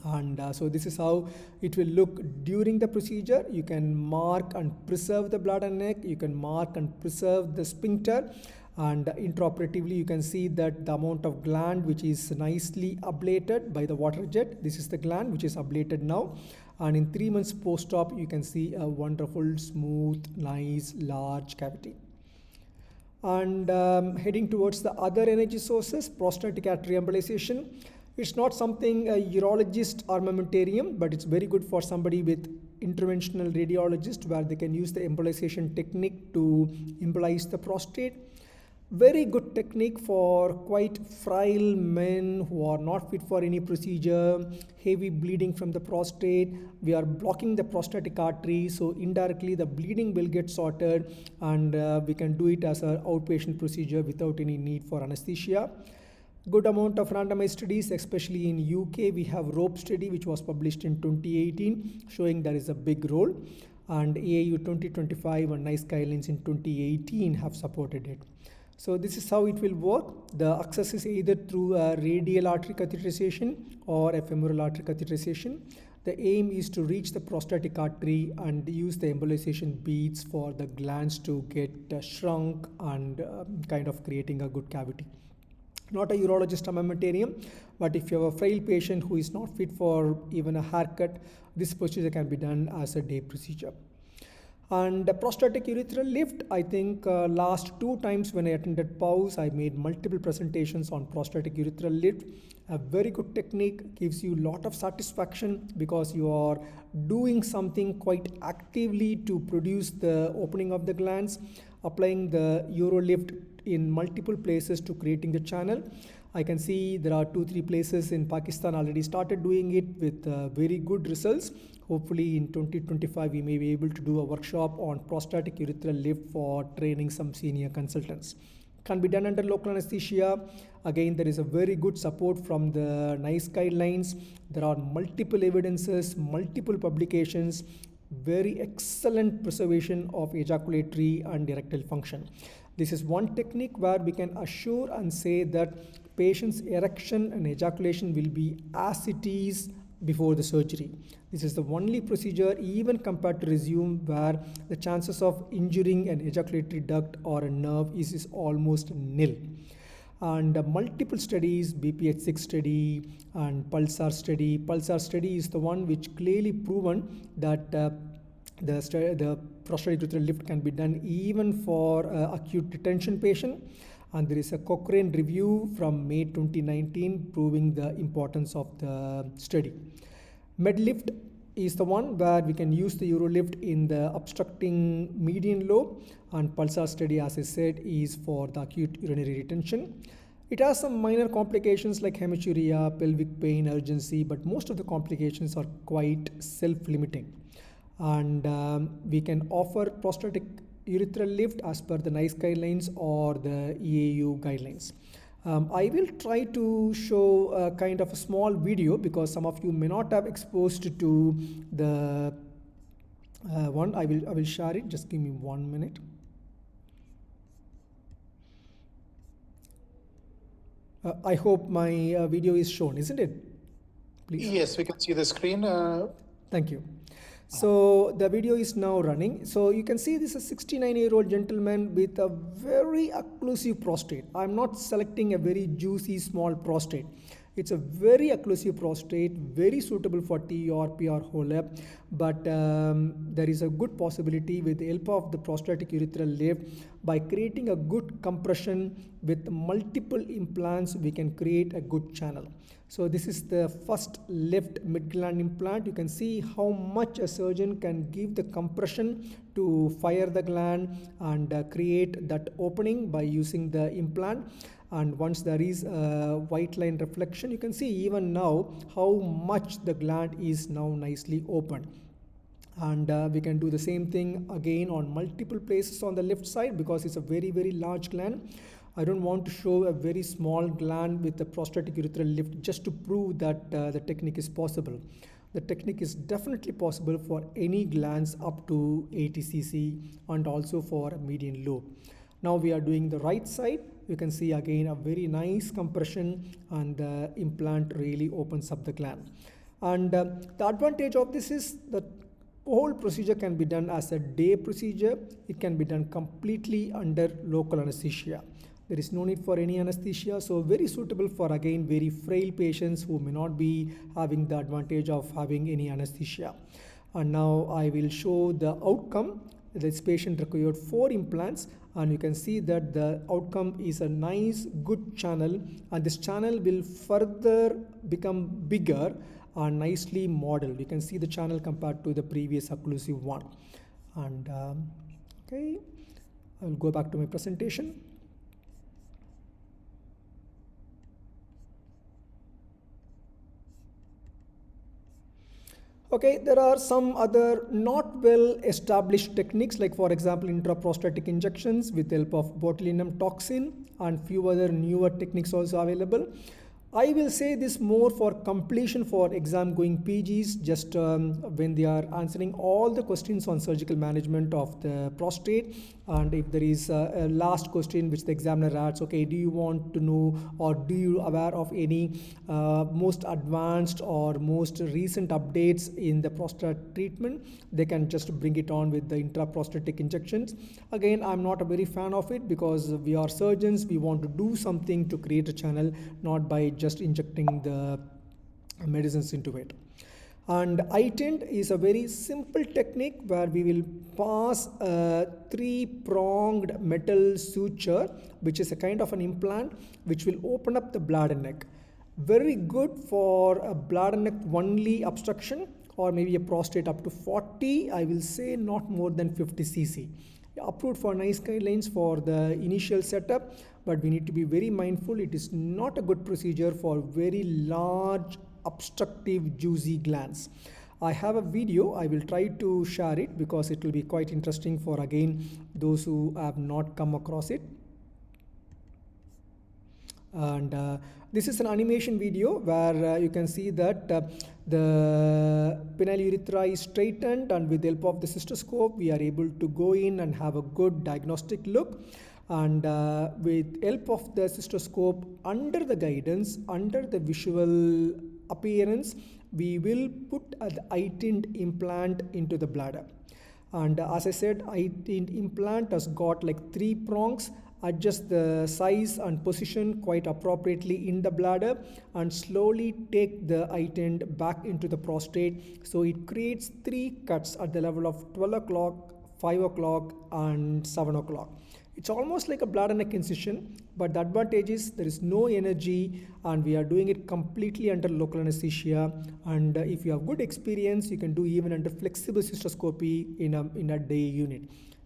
And so this is how it will look during the procedure. You can mark and preserve the bladder neck, you can mark and preserve the sphincter, and intraoperatively you can see that the amount of gland which is nicely ablated by the water jet. This is the gland which is ablated now, and in 3 months post-op you can see a wonderful, smooth, nice, large cavity. And heading towards the other energy sources, prostatic artery embolization. It's not something a urologist armamentarium, but it's very good for somebody with interventional radiologist, where they can use the embolization technique to embolize the prostate. Very good technique for quite frail men who are not fit for any procedure, heavy bleeding from the prostate. We are blocking the prostatic artery, so indirectly the bleeding will get sorted, and we can do it as an outpatient procedure without any need for anesthesia. Good amount of randomized studies, especially in UK. We have ROPE study which was published in 2018 showing there is a big role, and AAU 2025 and NICE guidelines in 2018 have supported it. So this is how it will work. The access is either through a radial artery catheterization or a femoral artery catheterization. The aim is to reach the prostatic artery and use the embolization beads for the glands to get shrunk and kind of creating a good cavity. Not a urologist armamentarium, but if you have a frail patient who is not fit for even a haircut, this procedure can be done as a day procedure. And prostatic urethral lift, I think last 2 times when I attended PAUS, I made multiple presentations on prostatic urethral lift. A very good technique, gives you a lot of satisfaction because you are doing something quite actively to produce the opening of the glands, applying the urolift in multiple places to creating the channel. I can see there are 2-3 places in Pakistan already started doing it with very good results. Hopefully in 2025 we may be able to do a workshop on prostatic urethral lift for training some senior consultants. Can be done under local anesthesia. Again, there is a very good support from the NICE guidelines. There are multiple evidences, multiple publications, very excellent preservation of ejaculatory and erectile function. This is one technique where we can assure and say that patient's erection and ejaculation will be as it is before the surgery. This is the only procedure, even compared to resume, where the chances of injuring an ejaculatory duct or a nerve is almost nil. And multiple studies, BPH6 study and PULSAR study. PULSAR study is the one which clearly proven that the prostatic urethral lift can be done even for acute detention patient. And there is a Cochrane review from May 2019 proving the importance of the study. MedLift is the one where we can use the urolift in the obstructing median lobe, and PULSAR study, as I said, is for the acute urinary retention. It has some minor complications like hematuria, pelvic pain, urgency, but most of the complications are quite self-limiting. And we can offer prostatic urethral lift as per the NICE guidelines or the EAU guidelines. I will try to show a kind of a small video because some of you may not have exposed to the one. I will share it. Just give me 1 minute. I hope my video is shown, isn't it? Please. Yes, we can see the screen. Thank you. So the video is now running. So you can see this is a 69-year-old gentleman with a very occlusive prostate. I'm not selecting a very juicy small prostate. It's a very occlusive prostate, very suitable for T or PR HoLEP, but there is a good possibility with the help of the prostatic urethral lift. By creating a good compression with multiple implants, we can create a good channel. So this is the first left mid-gland implant. You can see how much a surgeon can give the compression to fire the gland and create that opening by using the implant. And once there is a white line reflection, you can see even now how much the gland is now nicely open. And we can do the same thing again on multiple places on the left side because it's a very, very large gland. I don't want to show a very small gland with the prostatic urethral lift just to prove that the technique is possible. The technique is definitely possible for any glands up to 80 cc and also for a median lobe. Now we are doing the right side. You can see again a very nice compression and the implant really opens up the gland. And the advantage of this is that whole procedure can be done as a day procedure. It can be done completely under local anesthesia. There is no need for any anesthesia, so very suitable for again very frail patients who may not be having the advantage of having any anesthesia. And now I will show the outcome. This patient required 4 implants, and you can see that the outcome is a nice good channel, and this channel will further become bigger and nicely modeled. You can see the channel compared to the previous occlusive one. And okay, I will go back to my presentation. Okay, there are some other not well established techniques, like for example intraprostatic injections with the help of botulinum toxin, and few other newer techniques also available. I will say this more for completion for exam going PGs, just when they are answering all the questions on surgical management of the prostate, and if there is a last question which the examiner asks, okay, do you want to know or do you aware of any most advanced or most recent updates in the prostate treatment, they can just bring it on with the intraprostatic injections. Again, I'm not a very fan of it because we are surgeons, we want to do something to create a channel, not by just injecting the medicines into it. And iTint is a very simple technique where we will pass a 3-pronged metal suture, which is a kind of an implant which will open up the bladder neck. Very good for a bladder neck only obstruction, or maybe a prostate up to 40, I will say not more than 50 cc. Approved for nice guidelines for the initial setup, but we need to be very mindful. It is not a good procedure for very large obstructive juicy glands. I have a video, I will try to share it because it will be quite interesting for again those who have not come across it. And this is an animation video where you can see that the penile urethra is straightened, and with the help of the cystoscope we are able to go in and have a good diagnostic look. And with help of the cystoscope, under the guidance, under the visual appearance, we will put the iTint implant into the bladder. And as I said, iTint implant has got like 3 prongs. Adjust the size and position quite appropriately in the bladder, and slowly take the iTint back into the prostate. So it creates 3 cuts at the level of 12 o'clock, 5 o'clock and 7 o'clock. It's almost like a bladder neck incision, but the advantage is there is no energy and we are doing it completely under local anesthesia. And if you have good experience, you can do even under flexible cystoscopy in a day unit.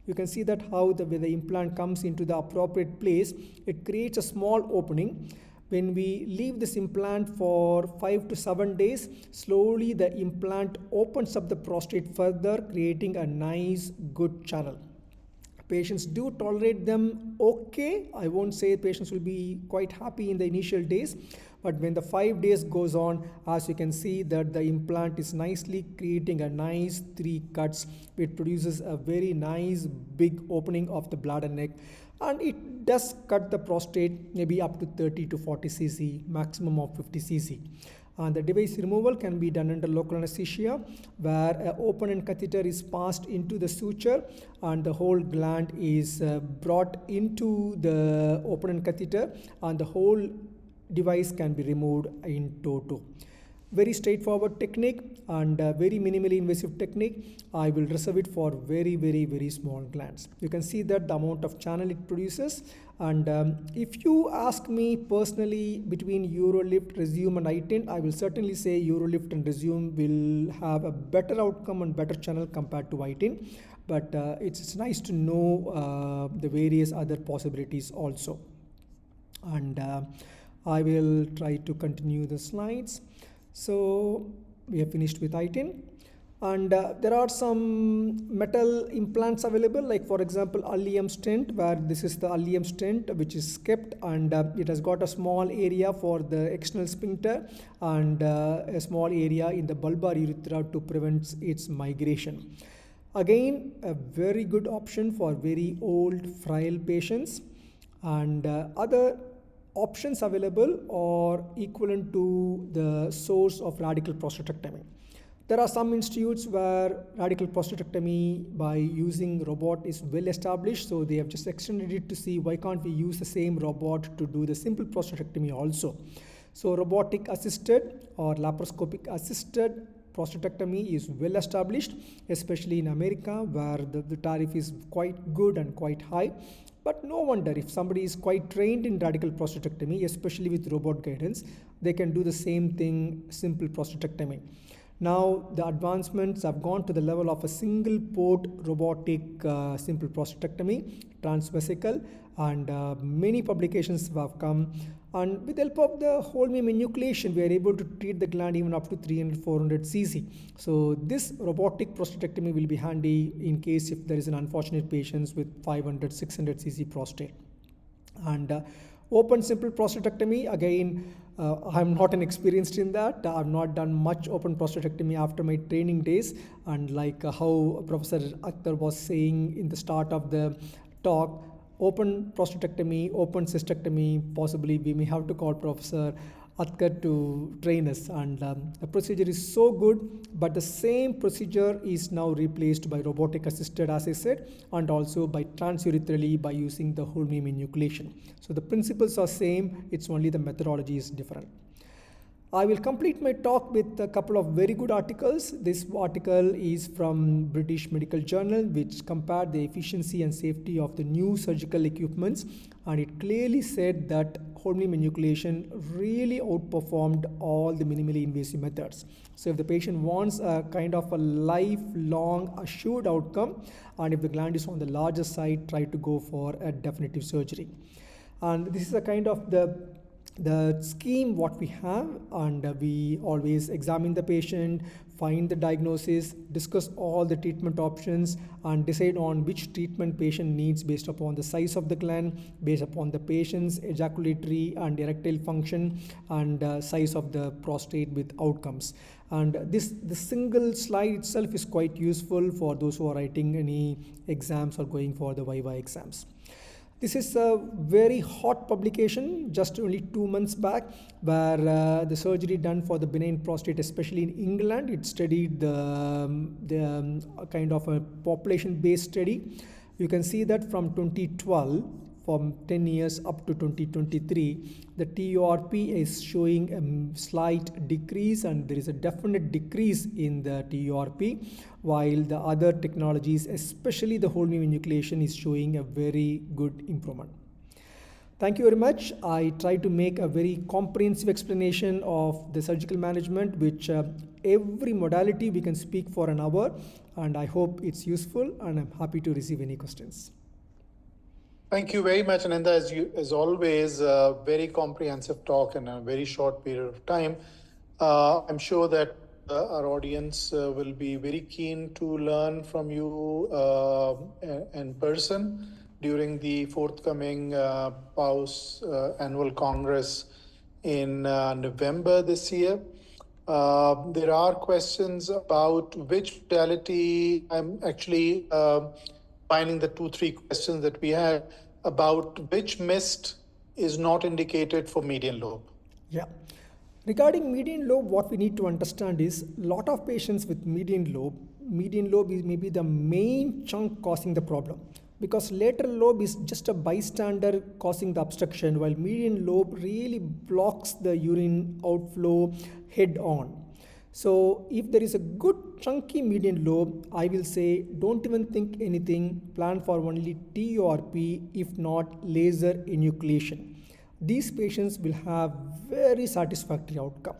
You can see that how when the implant comes into the appropriate place, it creates a small opening. When we leave this implant for 5 to 7 days, slowly the implant opens up the prostate further, creating a nice good channel. Patients do tolerate them okay. I won't say patients will be quite happy in the initial days, but when the 5 days goes on, as you can see that the implant is nicely creating a nice 3 cuts. It produces a very nice big opening of the bladder neck, and it does cut the prostate maybe up to 30 to 40 cc, maximum of 50 cc. And the device removal can be done under local anesthesia, where an open end catheter is passed into the suture and the whole gland is brought into the open end catheter, and the whole device can be removed in toto. Very straightforward technique and very minimally invasive technique. I will reserve it for very small glands. You can see that the amount of channel it produces. And if you ask me personally between Urolift, Resume and iTint, I will certainly say Urolift and Resume will have a better outcome and better channel compared to iTint. But it's nice to know the various other possibilities also. And I will try to continue the slides. So we have finished with iTint, and there are some metal implants available, like for example Allium stent, where this is the Allium stent which is kept, and it has got a small area for the external sphincter and a small area in the bulbar urethra to prevent its migration. Again, a very good option for very old frail patients. And other options available are equivalent to the source of radical prostatectomy. There are some institutes where radical prostatectomy by using robot is well established, so they have just extended it to see why can't we use the same robot to do the simple prostatectomy also. So robotic assisted or laparoscopic assisted prostatectomy is well established, especially in America, where the tariff is quite good and quite high. But no wonder, if somebody is quite trained in radical prostatectomy, especially with robot guidance, they can do the same thing, simple prostatectomy. Now the advancements have gone to the level of a single port robotic simple prostatectomy, transvesical, and many publications have come. And with the help of the whole beam enucleation, we are able to treat the gland even up to 300-400 cc. So this robotic prostatectomy will be handy in case if there is an unfortunate patient with 500-600 cc prostate. And open simple prostatectomy, again, I'm not an experienced in that. I've not done much open prostatectomy after my training days. And like how Professor Akhtar was saying in the start of the talk, open prostatectomy, open cystectomy, possibly we may have to call Professor Akhtar to train us. And the procedure is so good, but the same procedure is now replaced by robotic assisted, as I said, and also by transurethral by using the whole beam enucleation. So the principles are same, it's only the methodology is different. I will complete my talk with a couple of very good articles. This article is from British Medical Journal, which compared the efficiency and safety of the new surgical equipments, and it clearly said that whole knee enucleation really outperformed all the minimally invasive methods. So if the patient wants a kind of a lifelong assured outcome, and if the gland is on the larger side, try to go for a definitive surgery. And this is a kind of the scheme what we have, and we always examine the patient, find the diagnosis, discuss all the treatment options, and decide on which treatment patient needs based upon the size of the gland, based upon the patient's ejaculatory and erectile function, and size of the prostate with outcomes. And the single slide itself is quite useful for those who are writing any exams or going for the Viva exams. This is a very hot publication just only 2 months back, where the surgery done for the benign prostate, especially in England, it studied the kind of a population-based study. You can see that from 2012, from 10 years up to 2023, the TURP is showing a slight decrease, and there is a definite decrease in the TURP, while the other technologies, especially the whole new enucleation, is showing a very good improvement. Thank you very much. I tried to make a very comprehensive explanation of the surgical management, which every modality we can speak for an hour, and I hope it's useful, and I'm happy to receive any questions. Thank you very much, Ananda. As always, a very comprehensive talk in a very short period of time. I'm sure that our audience will be very keen to learn from you in person during the forthcoming PAUS annual Congress in November this year. There are questions about which modality. I'm actually finding the 2-3 questions that we had about which mist is not indicated for median lobe. Yeah. Regarding median lobe, what we need to understand is a lot of patients with median lobe is maybe the main chunk causing the problem, because lateral lobe is just a bystander causing the obstruction, while median lobe really blocks the urine outflow head on. So if there is a good chunky median lobe, I will say don't even think anything, plan for only TURP, if not laser enucleation. These patients will have very satisfactory outcome.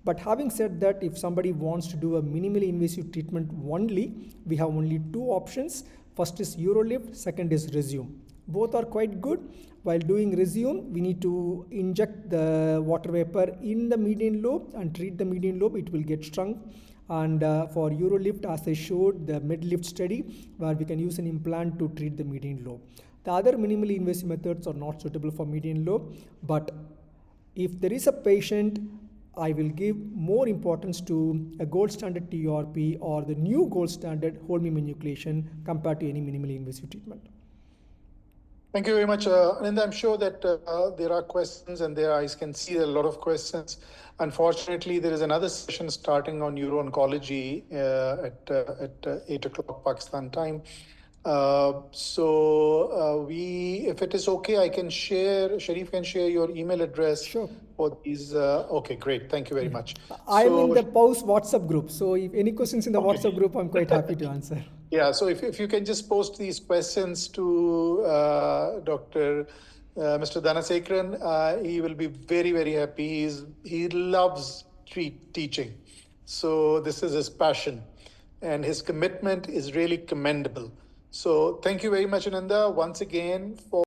But having said that, if somebody wants to do a minimally invasive treatment only, we have only 2 options. First is Urolift, second is Resume. Both are quite good. While doing Resume, we need to inject the water vapor in the median lobe and treat the median lobe. It will get shrunk. And for Urolift, as I showed, the MedLift study, where we can use an implant to treat the median lobe. The other minimally invasive methods are not suitable for median lobe, but if there is a patient, I will give more importance to a gold standard TURP or the new gold standard whole beam enucleation compared to any minimally invasive treatment. Thank you very much, Ananda. I'm sure that there are questions, and I can see a lot of questions. Unfortunately, there is another session starting on uro-oncology at 8 o'clock Pakistan time. If it is okay, I can share, Sharif can share your email address. Sure. For these. Okay, great. Thank you very much. I am in the PAUS WhatsApp group. So if any questions in the WhatsApp group, I'm quite happy to answer. Yeah, so if you can just post these questions to Dr. Mr. Dhanasekharan, he will be very, very happy. He loves teaching. So this is his passion, and his commitment is really commendable. So thank you very much, Ananda, once again for